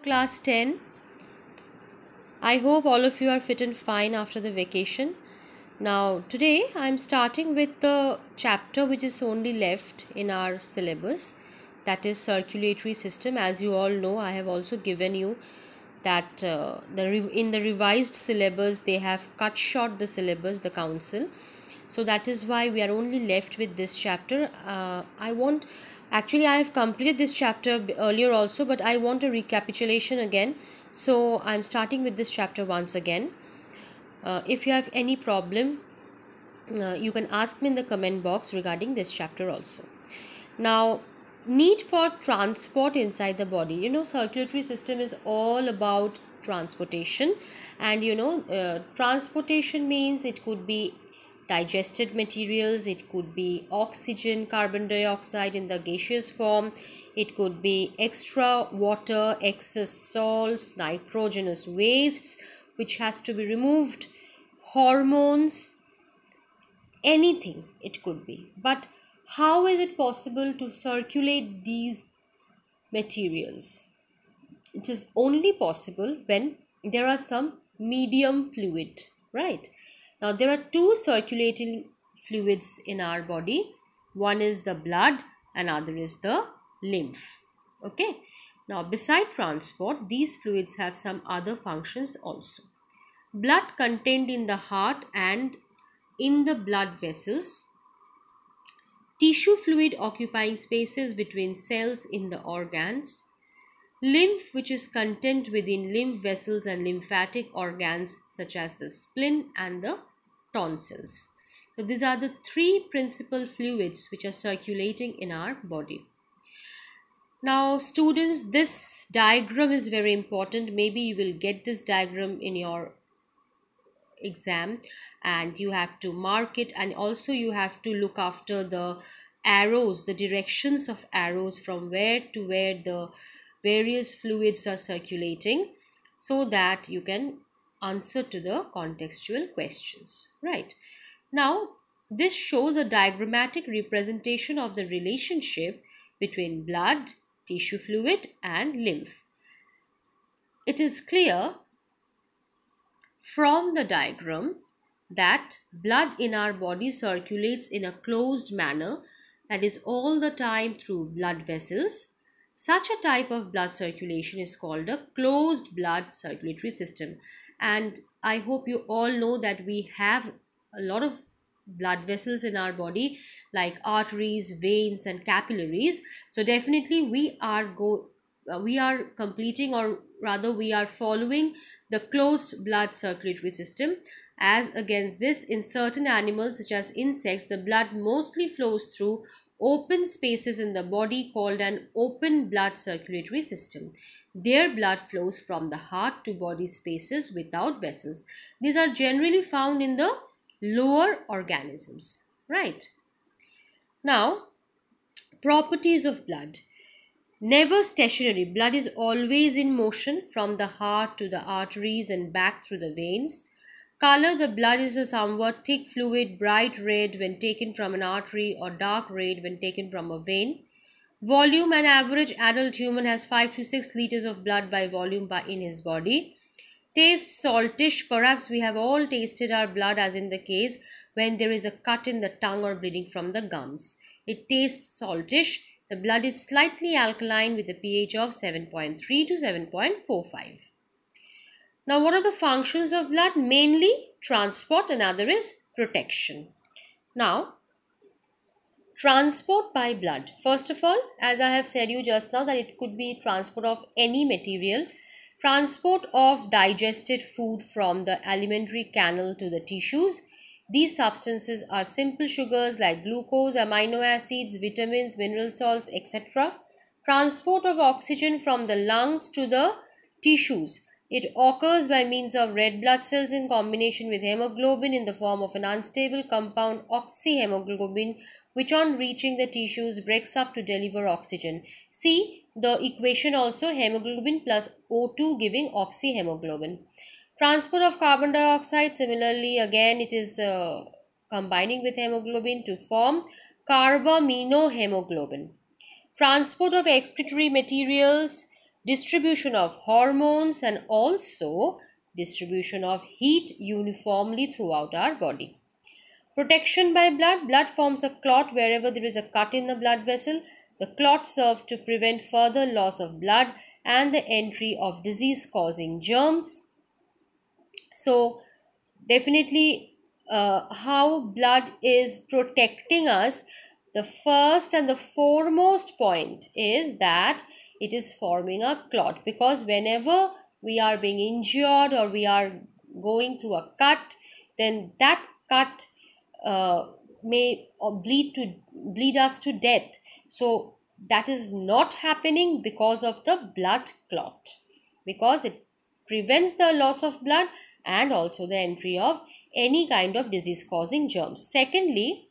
class 10. I hope all of you are fit and fine after the vacation. Now today I am starting with the chapter which is only left in our syllabus, that is circulatory system. As you all know, I have also given you that in the revised syllabus they have cut short the syllabus, the council. So that is why we are only left with this chapter. I have completed this chapter earlier also, but I want a recapitulation again. So I am starting with this chapter once again. If you have any problem, you can ask me in the comment box regarding this chapter also. Now, need for transport inside the body. Circulatory system is all about transportation, and transportation means it could be digested materials, it could be oxygen, carbon dioxide in the gaseous form, it could be extra water, excess salts, nitrogenous wastes which has to be removed, hormones, anything it could be. But how is it possible to circulate these materials? It is only possible when there are some medium fluid, right? Now there are two circulating fluids in our body. One is the blood and other is the lymph. Okay. Now beside transport, these fluids have some other functions also. Blood contained in the heart and in the blood vessels. Tissue fluid occupying spaces between cells in the organs. Lymph, which is contained within lymph vessels and lymphatic organs such as the spleen and the tonsils. So these are the three principal fluids which are circulating in our body. Now students, this diagram is very important. Maybe you will get this diagram in your exam and you have to mark it, and also you have to look after the arrows, the directions of arrows from where to where the various fluids are circulating, so that you can answer to the contextual questions. Right. Now, this shows a diagrammatic representation of the relationship between blood, tissue fluid and lymph. It is clear from the diagram that blood in our body circulates in a closed manner, that is all the time through blood vessels. Such a type of blood circulation is called a closed blood circulatory system. And I hope you all know that we have a lot of blood vessels in our body, like arteries, veins and capillaries. So definitely we are completing, or rather we are following the closed blood circulatory system. As against this, in certain animals such as insects, the blood mostly flows through open spaces in the body called an open blood circulatory system. Their blood flows from the heart to body spaces without vessels. These are generally found in the lower organisms, right? Now, properties of blood. Never stationary. Blood is always in motion from the heart to the arteries and back through the veins. Color. The blood is a somewhat thick fluid, bright red when taken from an artery or dark red when taken from a vein. Volume. An average adult human has 5 to 6 liters of blood by volume in his body. Taste. Saltish. Perhaps we have all tasted our blood, as in the case when there is a cut in the tongue or bleeding from the gums. It tastes saltish. The blood is slightly alkaline with a pH of 7.3 to 7.45. Now, what are the functions of blood? Mainly transport, another is protection. Now, transport by blood. First of all, as I have said you just now, that it could be transport of any material. Transport of digested food from the alimentary canal to the tissues. These substances are simple sugars like glucose, amino acids, vitamins, mineral salts, etc. Transport of oxygen from the lungs to the tissues. It occurs by means of red blood cells in combination with hemoglobin in the form of an unstable compound oxyhemoglobin, which on reaching the tissues breaks up to deliver oxygen. See the equation also, hemoglobin plus O2 giving oxyhemoglobin. Transport of carbon dioxide, similarly again it is combining with hemoglobin to form carbaminohemoglobin. Transport of excretory materials, distribution of hormones, and also distribution of heat uniformly throughout our body. Protection by blood. Blood forms a clot wherever there is a cut in the blood vessel. The clot serves to prevent further loss of blood and the entry of disease-causing germs. So, definitely, how blood is protecting us, the first and the foremost point is that it is forming a clot, because whenever we are being injured or we are going through a cut, then that cut may bleed us to death. So that is not happening because of the blood clot, because it prevents the loss of blood and also the entry of any kind of disease causing germs. Secondly,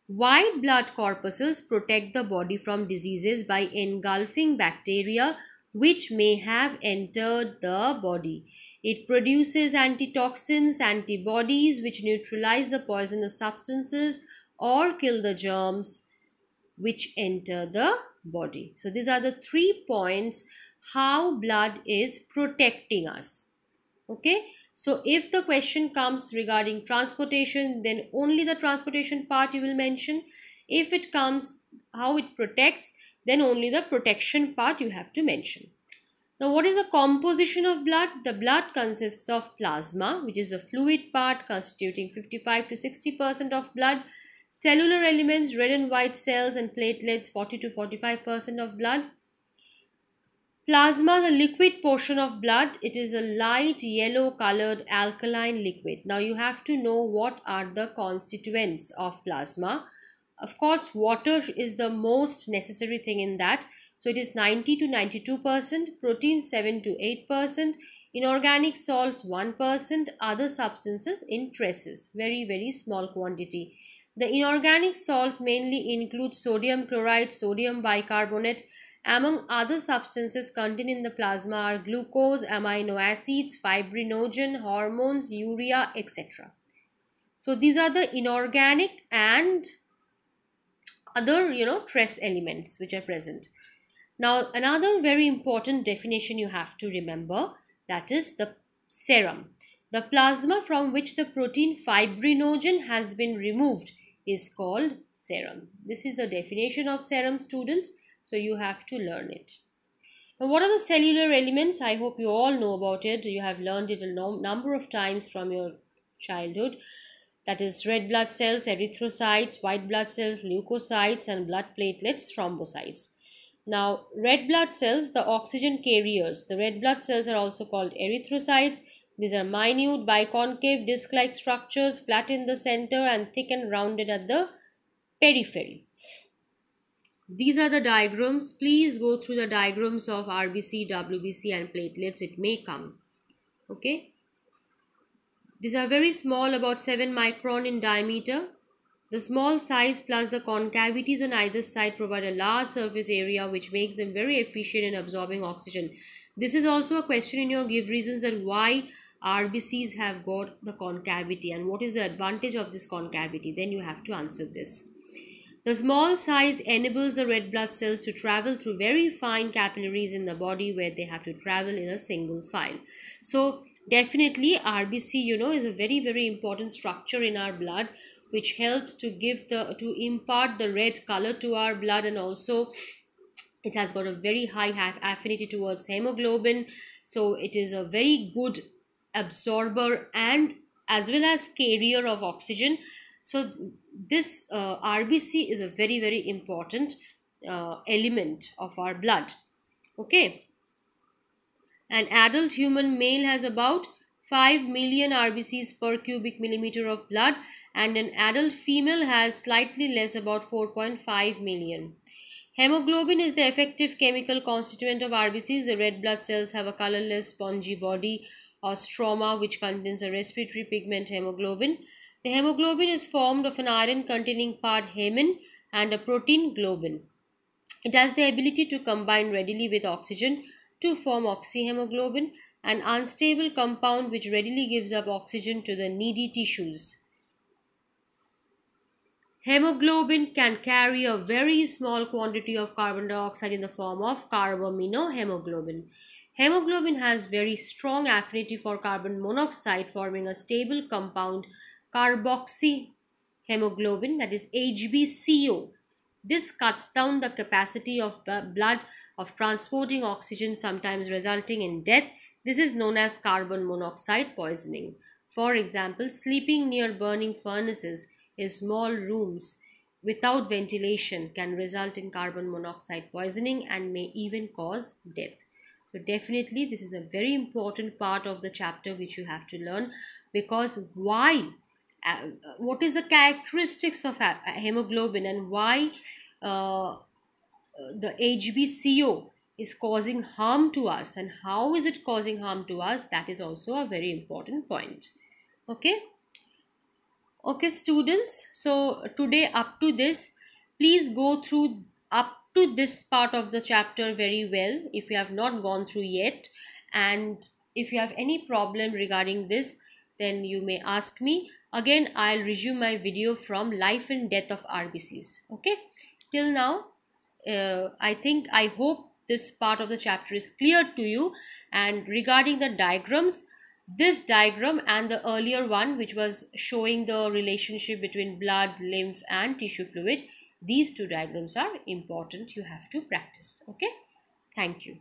white blood corpuscles protect the body from diseases by engulfing bacteria which may have entered the body. It produces antitoxins, antibodies which neutralize the poisonous substances or kill the germs which enter the body. So these are the 3 points how blood is protecting us. Okay, so if the question comes regarding transportation, then only the transportation part you will mention. If it comes how it protects, then only the protection part you have to mention. Now, what is the composition of blood? The blood consists of plasma, which is a fluid part constituting 55 to 60% of blood, cellular elements, red and white cells, and platelets, 40 to 45% of blood. Plasma, the liquid portion of blood, it is a light yellow colored alkaline liquid. Now you have to know what are the constituents of plasma. Of course, water is the most necessary thing in that. So it is 90 to 92%, protein 7 to 8%, inorganic salts 1%, other substances in traces, very small quantity. The inorganic salts mainly include sodium chloride, sodium bicarbonate. Among other substances contained in the plasma are glucose, amino acids, fibrinogen, hormones, urea, etc. So these are the inorganic and other, trace elements which are present. Now, another very important definition you have to remember, that is the serum. The plasma from which the protein fibrinogen has been removed is called serum. This is the definition of serum, students. So you have to learn it. Now, what are the cellular elements? I hope you all know about it. You have learned it a number of times from your childhood. That is red blood cells, erythrocytes, white blood cells, leukocytes, and blood platelets, thrombocytes. Now, red blood cells, the oxygen carriers. The red blood cells are also called erythrocytes. These are minute, biconcave, disc-like structures, flat in the center and thick and rounded at the periphery. These are the diagrams. Please go through the diagrams of RBC, WBC and platelets. It may come. Okay. These are very small, about 7 micron in diameter. The small size plus the concavities on either side provide a large surface area which makes them very efficient in absorbing oxygen. This is also a question in your give reasons, that why RBCs have got the concavity and what is the advantage of this concavity. Then you have to answer this. The small size enables the red blood cells to travel through very fine capillaries in the body where they have to travel in a single file. So definitely RBC, is a very important structure in our blood which helps to impart the red color to our blood, and also it has got a very high affinity towards hemoglobin. So it is a very good absorber and as well as carrier of oxygen. So this RBC is a very important element of our blood. Okay. An adult human male has about 5 million RBCs per cubic millimeter of blood, and an adult female has slightly less, about 4.5 million. Hemoglobin is the effective chemical constituent of RBCs. The red blood cells have a colorless spongy body or stroma which contains a respiratory pigment hemoglobin. The hemoglobin is formed of an iron-containing part hemin and a protein globin. It has the ability to combine readily with oxygen to form oxyhemoglobin, an unstable compound which readily gives up oxygen to the needy tissues. Hemoglobin can carry a very small quantity of carbon dioxide in the form of carbaminohemoglobin. Hemoglobin has very strong affinity for carbon monoxide, forming a stable compound carboxyhemoglobin, that is HbCO. This cuts down the capacity of blood of transporting oxygen, sometimes resulting in death. This is known as carbon monoxide poisoning. For example, sleeping near burning furnaces in small rooms without ventilation can result in carbon monoxide poisoning and may even cause death. So definitely this is a very important part of the chapter which you have to learn, because why, what is the characteristics of hemoglobin, and why uh, the HbCO is causing harm to us, and how is it causing harm to us, that is also a very important point. Okay. Okay, students, so today up to this, please go through up to this part of the chapter very well if you have not gone through yet. And if you have any problem regarding this, then you may ask me. Again, I'll resume my video from life and death of RBCs. Okay, till now, I hope this part of the chapter is clear to you. And regarding the diagrams, this diagram and the earlier one, which was showing the relationship between blood, lymph and tissue fluid, these two diagrams are important. You have to practice. Okay. Thank you.